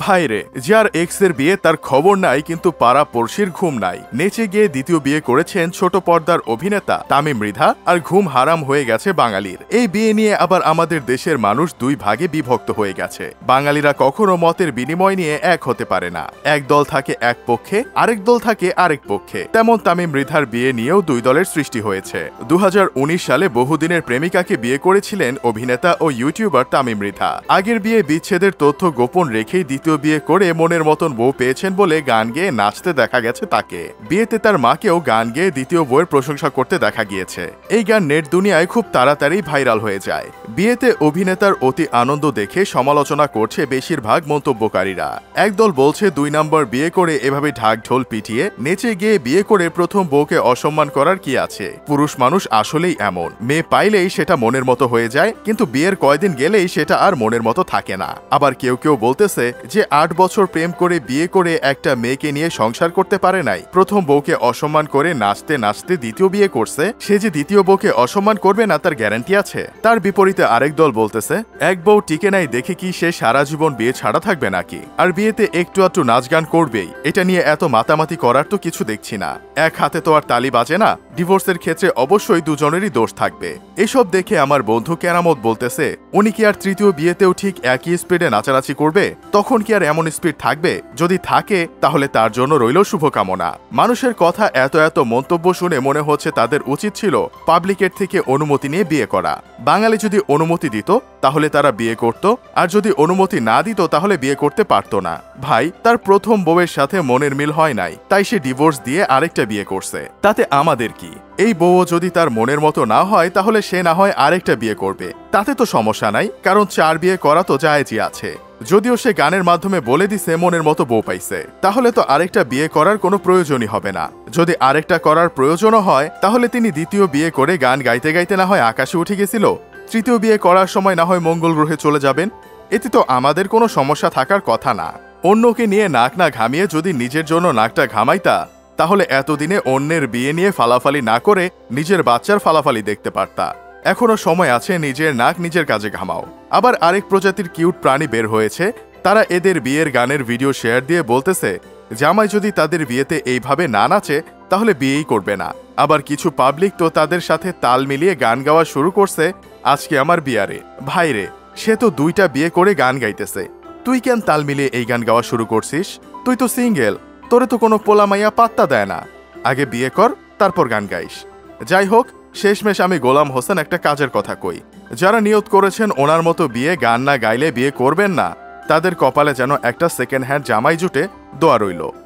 ভাইরে, যার এক্সের বিয়ে তার খবর নাই কিন্তু পাড়া পড়শির ঘুম নাই। নেচে গিয়ে দ্বিতীয় বিয়ে করেছেন ছোট পর্দার অভিনেতা তামিম মৃধা, আর ঘুম হারাম হয়ে গেছে বাঙালির। এই বিয়ে নিয়ে আবার আমাদের দেশের মানুষ দুই ভাগে বিভক্ত হয়ে গেছে। বাঙালিরা কখনো মতের বিনিময় নিয়ে এক হতে পারে না। এক দল থাকে এক পক্ষে, আরেক দল থাকে আরেক পক্ষে। তেমন তামিম মৃধার বিয়ে নিয়েও দুই দলের সৃষ্টি হয়েছে। 2019 সালে বহুদিনের প্রেমিকাকে বিয়ে করেছিলেন অভিনেতা ও ইউটিউবার তামিম মৃধা। আগের বিয়ে বিচ্ছেদের তথ্য গোপন রেখেই দ্বিতীয় বিয়ে করে মনের মতন বউ পেয়েছেন বলে গান গেয়ে নাচতে দেখা গেছে তাকে। বিয়েতে তার মাকেও গান গেয়ে দ্বিতীয় বউয়ের প্রশংসা করতে দেখা গিয়েছে। এই গান নেট দুনিয়ায় খুব তাড়াতাড়ি ভাইরাল হয়ে যায়। বিয়েতে অভিনেতার অতি আনন্দ দেখে সমালোচনা করছে বেশিরভাগ মন্তব্যকারীরা। একদল বলছে 2 নম্বর বিয়ে করে এভাবে ঢাক ঢোল পিটিয়ে নেচে গিয়ে বিয়ে করে প্রথম বউকে অসম্মান করার কি আছে। পুরুষ মানুষ আসলেই এমন, মেয়ে পাইলেই সেটা মনের মতো হয়ে যায়, কিন্তু বিয়ের কয়দিন গেলেই সেটা আর মনের মতো থাকে না। আবার কেউ কেউ বলতেছে যে 8 বছর প্রেম করে বিয়ে করে একটা মেয়েকে নিয়ে সংসার করতে পারে নাই, প্রথম বউকে অসম্মান করে নাচতে নাচতে দ্বিতীয় বিয়ে করছে, সে যে দ্বিতীয় বউকে অসম্মান করবে না তার গ্যারান্টি আছে। তার বিপরীতে আরেক দল বলতেছে এক বউ টিকে নাই দেখে কি সে সারা জীবন বিয়ে ছাড়া থাকবে নাকি, আর বিয়েতে একটু আধটু নাচ গান করবেই, এটা নিয়ে এত মাতামাতি করার তো কিছু দেখছি না। এক হাতে তো আর তালি বাজে না। ডিভোর্সের ক্ষেত্রে অবশ্যই দুজনেরই দোষ থাকবে। এসব দেখে আমার বন্ধু কেরামত বলতেছে উনি কি আর তৃতীয় বিয়েতেও ঠিক একই স্পিডে নাচানাচি করবে? তখন কি আর এমন স্পিড থাকবে? যদি থাকে তাহলে তার জন্য রইল শুভকামনা। মানুষের কথা এত এত মন্তব্য শুনে মনে হচ্ছে তাদের উচিত ছিল পাবলিকের থেকে অনুমতি নিয়ে বিয়ে করা। বাঙালি যদি অনুমতি দিত তাহলে তারা বিয়ে করত, আর যদি অনুমতি না দিত তাহলে বিয়ে করতে পারত না। ভাই, তার প্রথম বউয়ের সাথে মনের মিল হয় নাই, তাই সে ডিভোর্স দিয়ে আরেকটা বিয়ে করছে। তাতে আমাদের কি? এই বউও যদি তার মনের মতো না হয় তাহলে সে না হয় আরেকটা বিয়ে করবে, তাতে তো সমস্যা নাই, কারণ 4 বিয়ে করা তো জায়েজই আছে। যদিও সে গানের মাধ্যমে বলে দিছে মনের মতো বউ পাইছে, তাহলে তো আরেকটা বিয়ে করার কোনো প্রয়োজনই হবে না। যদি আরেকটা করার প্রয়োজনও হয় তাহলে তিনি দ্বিতীয় বিয়ে করে গান গাইতে গাইতে না হয় আকাশে উঠে গেছিল, তৃতীয় বিয়ে করার সময় না হয় মঙ্গল গ্রহে চলে যাবেন। এতে তো আমাদের কোনো সমস্যা থাকার কথা না। অন্যকে নিয়ে নাক না ঘামিয়ে যদি নিজের জন্য নাকটা ঘামাইতা তাহলে এতদিনে অন্যের বিয়ে নিয়ে ফালাফালি না করে নিজের বাচ্চার ফালাফালি দেখতে পারতা। এখনো সময় আছে, নিজের নাক নিজের কাজে ঘামাও। আবার আরেক প্রজাতির কিউট প্রাণী বের হয়েছে, তারা এদের বিয়ের গানের ভিডিও শেয়ার দিয়ে বলতেছে জামাই যদি তাদের বিয়েতে এইভাবে না নাচে তাহলে বিয়েই করবে না। আবার কিছু পাবলিক তো তাদের সাথে তাল মিলিয়ে গান গাওয়া শুরু করছে আজকে আমার বিয়ারে। ভাইরে, সে তো 2টা বিয়ে করে গান গাইতেছে, তুই কেন তাল মিলিয়ে এই গান গাওয়া শুরু করছিস? তুই তো সিঙ্গেল, তোরে তো কোনো পোলা মাইয়া পাত্তা দেয় না। আগে বিয়ে কর, তারপর গান গাইস। যাই হোক, শেষমেশ আমি গোলাম হোসেন একটা কাজের কথা কই, যারা নিয়ত করেছেন ওনার মতো বিয়ে গান না গাইলে বিয়ে করবেন না, তাদের কপালে যেন একটা সেকেন্ড হ্যান্ড জামাই জুটে, দোয়া রইল।